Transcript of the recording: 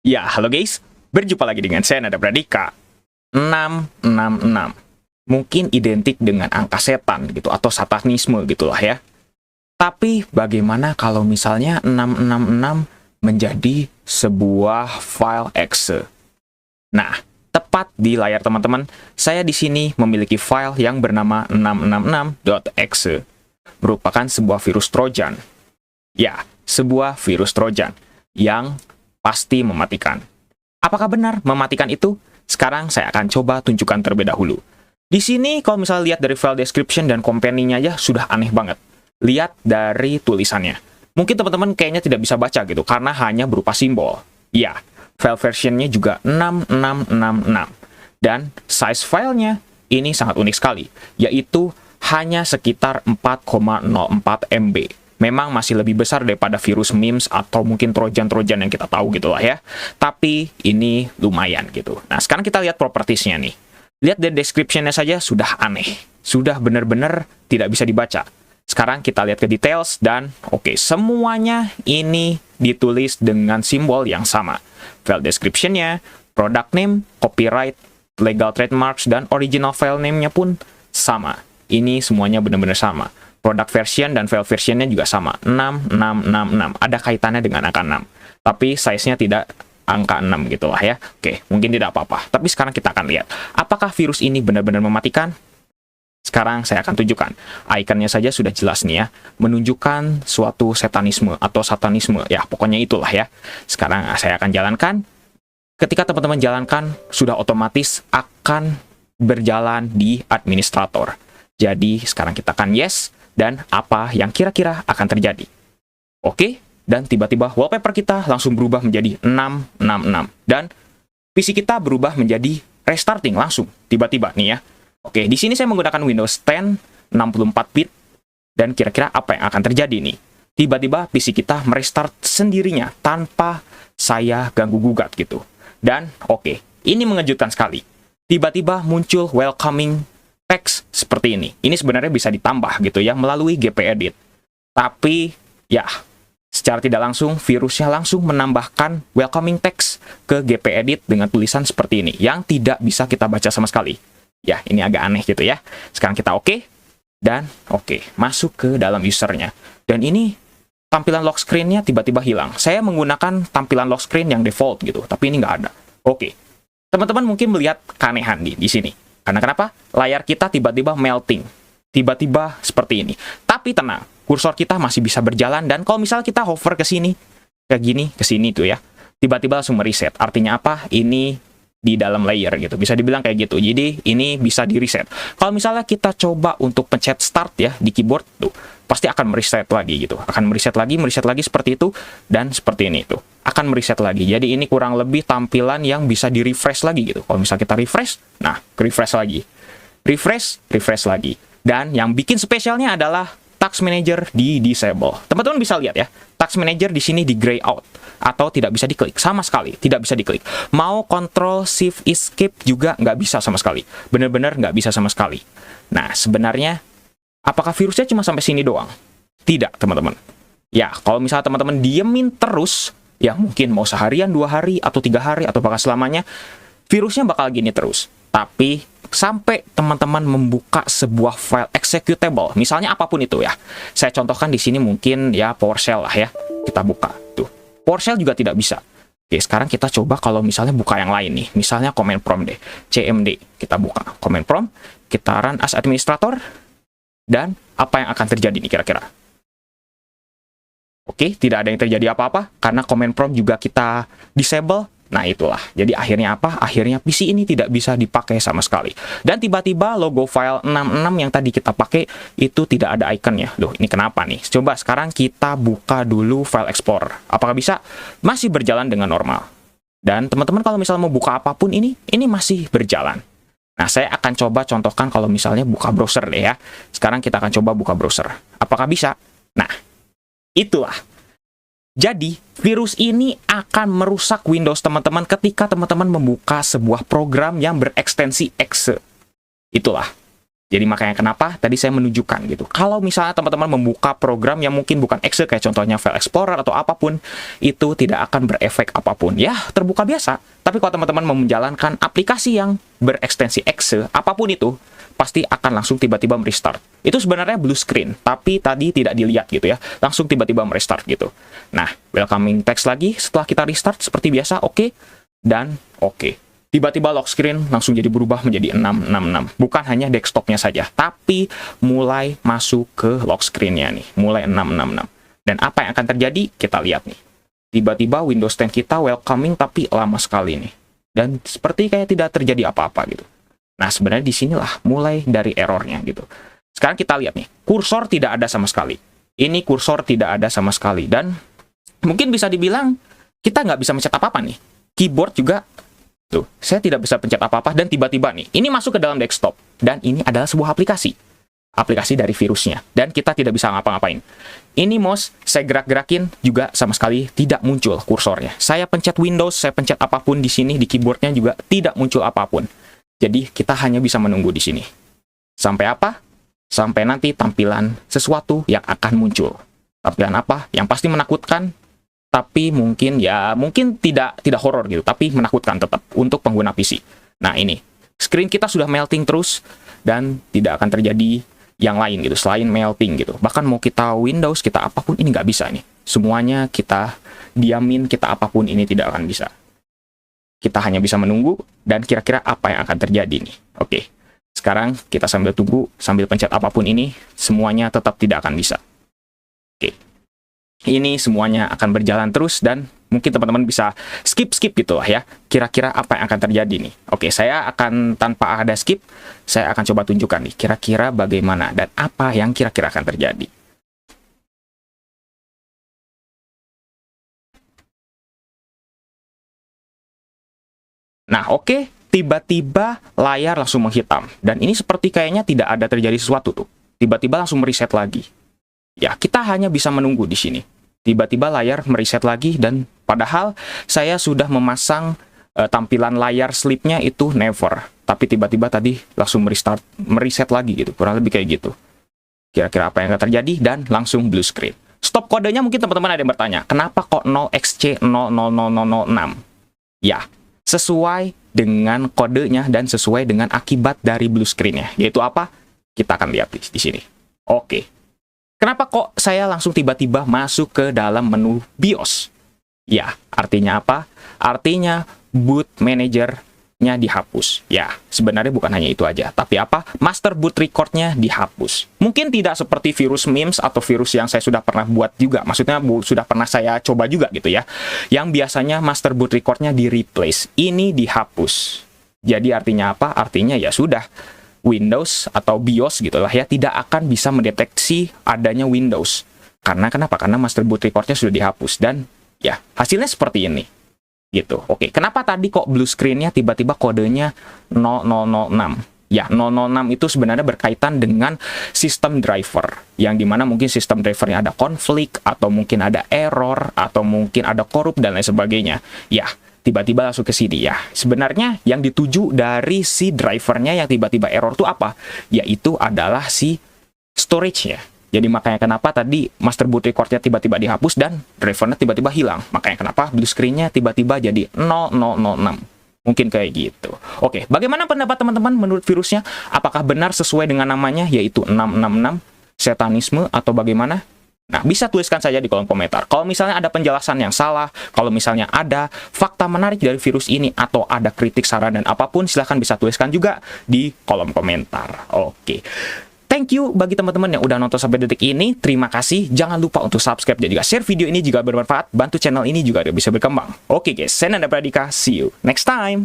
Ya, halo guys. Berjumpa lagi dengan saya Nada Pradika. 666. Mungkin identik dengan angka setan gitu atau satanisme gitulah ya. Tapi bagaimana kalau misalnya 666 menjadi sebuah file exe? Nah, tepat di layar teman-teman, saya di sini memiliki file yang bernama 666.exe. Merupakan sebuah virus Trojan. Ya, sebuah virus Trojan yang pasti mematikan. Apakah benar mematikan itu? Sekarang saya akan coba tunjukkan terlebih dahulu. Di sini kalau misalnya lihat dari file description dan company-nya aja sudah aneh banget. Lihat dari tulisannya. Mungkin teman-teman kayaknya tidak bisa baca gitu karena hanya berupa simbol. Ya, file versionnya juga 6666. Dan size filenya ini sangat unik sekali, yaitu hanya sekitar 4,04 MB. Memang masih lebih besar daripada virus memes atau mungkin trojan-trojan yang kita tahu gitu lah ya. Tapi ini lumayan gitu. Nah, sekarang kita lihat propertiesnya nih. Lihat dari description-nya saja sudah aneh. Sudah benar-benar tidak bisa dibaca. Sekarang kita lihat ke details dan oke, semuanya ini ditulis dengan simbol yang sama. File description-nya, product name, copyright, legal trademarks, dan original file name-nya pun sama. Ini semuanya benar-benar sama. Product version dan file versionnya juga sama, 6666. Ada kaitannya dengan angka 6. Tapi size-nya tidak angka 6 gitu lah ya. Oke, mungkin tidak apa-apa. Tapi sekarang kita akan lihat, apakah virus ini benar-benar mematikan? Sekarang saya akan tunjukkan. Ikonnya saja sudah jelas nih ya. Menunjukkan suatu setanisme atau satanisme. Ya, pokoknya itulah ya. Sekarang saya akan jalankan. Ketika teman-teman jalankan, sudah otomatis akan berjalan di administrator. Jadi, sekarang kita akan yes. Dan apa yang kira-kira akan terjadi. Oke, dan tiba-tiba wallpaper kita langsung berubah menjadi 666. Dan PC kita berubah menjadi restarting langsung, tiba-tiba nih ya. Oke, di sini saya menggunakan Windows 10 64-bit. Dan kira-kira apa yang akan terjadi nih? Tiba-tiba PC kita merestart sendirinya tanpa saya ganggu-gugat gitu. Dan oke, ini mengejutkan sekali. Tiba-tiba muncul welcoming text seperti ini. Ini sebenarnya bisa ditambah gitu ya melalui gpedit. Tapi ya, secara tidak langsung virusnya langsung menambahkan welcoming text ke gpedit dengan tulisan seperti ini yang tidak bisa kita baca sama sekali. Ya, ini agak aneh gitu ya. Sekarang kita oke dan oke, masuk ke dalam usernya. Dan ini tampilan lock screen-nya tiba-tiba hilang. Saya menggunakan tampilan lock screen yang default gitu, tapi ini nggak ada. Oke. Teman-teman mungkin melihat keanehan di sini. Karena kenapa? Layar kita tiba-tiba melting. Tiba-tiba seperti ini. Tapi tenang, kursor kita masih bisa berjalan. Dan kalau misalnya kita hover ke sini, kayak gini, ke sini tuh ya. Tiba-tiba langsung mereset. Artinya apa? Ini di dalam layer gitu. Bisa dibilang kayak gitu. Jadi ini bisa di reset. Kalau misalnya kita coba untuk pencet start ya di keyboard tuh, pasti akan mereset lagi gitu. Akan mereset lagi seperti itu. Dan seperti ini tuh. Akan mereset lagi. Jadi ini kurang lebih tampilan yang bisa di refresh lagi gitu. Kalau misalnya kita refresh, nah refresh lagi. Refresh lagi. Dan yang bikin spesialnya adalah Task Manager di disable. Teman-teman bisa lihat ya. Task Manager di sini di gray out atau tidak bisa diklik sama sekali, tidak bisa diklik. Mau Control Shift Escape juga nggak bisa sama sekali. Benar-benar nggak bisa sama sekali. Nah, sebenarnya apakah virusnya cuma sampai sini doang? Tidak, teman-teman. Ya, kalau misalnya teman-teman diemin terus, ya mungkin mau seharian, 2 hari, atau 3 hari, atau bahkan selamanya, virusnya bakal gini terus. Tapi sampai teman-teman membuka sebuah file executable, misalnya apapun itu ya. Saya contohkan di sini mungkin ya PowerShell lah ya. Kita buka tuh. PowerShell juga tidak bisa. Oke, sekarang kita coba kalau misalnya buka yang lain nih. Misalnya command prompt deh. CMD. Kita buka command prompt, kita run as administrator, dan apa yang akan terjadi nih kira-kira? Oke, tidak ada yang terjadi apa-apa karena command prompt juga kita disable. Nah, itulah. Jadi akhirnya apa? Akhirnya PC ini tidak bisa dipakai sama sekali. Dan tiba-tiba logo file 66 yang tadi kita pakai itu tidak ada ikonnya. Loh, ini kenapa nih? Coba sekarang kita buka dulu file explorer. Apakah bisa? Masih berjalan dengan normal. Dan teman-teman kalau misalnya mau buka apapun ini masih berjalan. Nah, saya akan coba contohkan kalau misalnya buka browser deh ya. Sekarang kita akan coba buka browser. Apakah bisa? Nah, itulah. Jadi, virus ini akan merusak Windows teman-teman ketika teman-teman membuka sebuah program yang berekstensi exe. Itulah. Jadi makanya kenapa tadi saya menunjukkan gitu. Kalau misalnya teman-teman membuka program yang mungkin bukan Excel, kayak contohnya File Explorer atau apapun, itu tidak akan berefek apapun. Ya, terbuka biasa. Tapi kalau teman-teman mau menjalankan aplikasi yang berekstensi Excel, apapun itu, pasti akan langsung tiba-tiba merestart. Itu sebenarnya blue screen, tapi tadi tidak dilihat gitu ya. Langsung tiba-tiba merestart gitu. Nah, welcoming text lagi setelah kita restart seperti biasa, oke, dan oke. Tiba-tiba lock screen langsung jadi berubah menjadi 666. Bukan hanya desktopnya saja, tapi mulai masuk ke lock screen-nya nih. Mulai 666. Dan apa yang akan terjadi? Kita lihat nih. Tiba-tiba Windows 10 kita welcoming tapi lama sekali nih. Dan seperti kayak tidak terjadi apa-apa gitu. Nah, sebenarnya disinilah mulai dari errornya gitu. Sekarang kita lihat nih. Kursor tidak ada sama sekali. Ini kursor tidak ada sama sekali. Dan mungkin bisa dibilang kita nggak bisa mencet apa-apa nih. Keyboard juga tuh, saya tidak bisa pencet apa-apa dan tiba-tiba nih, ini masuk ke dalam desktop. Dan ini adalah sebuah aplikasi. Aplikasi dari virusnya. Dan kita tidak bisa ngapa-ngapain. Ini mouse, saya gerak-gerakin juga sama sekali tidak muncul kursornya. Saya pencet Windows, saya pencet apapun di sini, di keyboardnya juga tidak muncul apapun. Jadi kita hanya bisa menunggu di sini. Sampai apa? Sampai nanti tampilan sesuatu yang akan muncul. Tampilan apa? Yang pasti menakutkan, tapi mungkin tidak horor gitu, tapi menakutkan tetap untuk pengguna PC. Nah, ini screen kita sudah melting terus dan tidak akan terjadi yang lain gitu selain melting gitu. Bahkan mau kita Windows, kita apapun ini nggak bisa nih. Semuanya kita diamin, kita apapun ini tidak akan bisa. Kita hanya bisa menunggu dan kira-kira apa yang akan terjadi nih. Oke. Sekarang kita sambil tunggu, sambil pencet apapun ini, semuanya tetap tidak akan bisa. Oke. Ini semuanya akan berjalan terus dan mungkin teman-teman bisa skip gitu lah ya. Kira-kira apa yang akan terjadi nih. Oke, saya akan tanpa ada skip, saya akan coba tunjukkan nih kira-kira bagaimana dan apa yang kira-kira akan terjadi. Nah, oke, tiba-tiba layar langsung menghitam. Dan ini seperti kayaknya tidak ada terjadi sesuatu tuh. Tiba-tiba langsung mereset lagi. Ya, kita hanya bisa menunggu di sini. Tiba-tiba layar mereset lagi dan padahal saya sudah memasang tampilan layar sleep-nya itu never. Tapi tiba-tiba tadi langsung mereset lagi gitu. Kurang lebih kayak gitu. Kira-kira apa yang akan terjadi dan langsung blue screen. Stop kodenya mungkin teman-teman ada yang bertanya, kenapa kok 0xC00006? Ya, sesuai dengan kodenya dan sesuai dengan akibat dari blue screen-nya. Yaitu apa? Kita akan lihat di sini. Oke. Kenapa kok saya langsung tiba-tiba masuk ke dalam menu BIOS? Ya, artinya apa? Artinya boot manager-nya dihapus. Ya, sebenarnya bukan hanya itu aja. Tapi apa? Master boot record-nya dihapus. Mungkin tidak seperti virus MEMS atau virus yang saya sudah pernah buat juga. Maksudnya sudah pernah saya coba juga gitu ya. Yang biasanya master boot record-nya di-replace. Ini dihapus. Jadi artinya apa? Artinya ya sudah. Windows atau BIOS gitu lah ya, tidak akan bisa mendeteksi adanya Windows. Karena kenapa? Karena master boot record-nya sudah dihapus. Dan ya, hasilnya seperti ini. Gitu. Oke, kenapa tadi kok blue screen-nya tiba-tiba kodenya 0006? Ya, 006 itu sebenarnya berkaitan dengan sistem driver. Yang dimana mungkin sistem drivernya ada konflik, atau mungkin ada error, atau mungkin ada korup, dan lain sebagainya. Ya, tiba-tiba langsung ke sini ya. Sebenarnya yang dituju dari si drivernya yang tiba-tiba error itu apa? Yaitu adalah si storage-nya. Jadi makanya kenapa tadi master boot record-nya tiba-tiba dihapus dan drivernya tiba-tiba hilang. Makanya kenapa blue screen-nya tiba-tiba jadi 0006. Mungkin kayak gitu. Oke, bagaimana pendapat teman-teman menurut virusnya? Apakah benar sesuai dengan namanya yaitu 666 satanisme atau bagaimana? Nah, bisa tuliskan saja di kolom komentar. Kalau misalnya ada penjelasan yang salah, kalau misalnya ada fakta menarik dari virus ini, atau ada kritik, saran, dan apapun, silahkan bisa tuliskan juga di kolom komentar. Oke. Thank you bagi teman-teman yang udah nonton sampai detik ini. Terima kasih. Jangan lupa untuk subscribe dan juga share video ini jika bermanfaat. Bantu channel ini juga bisa berkembang. Oke guys, saya Nanda Pradika. See you next time.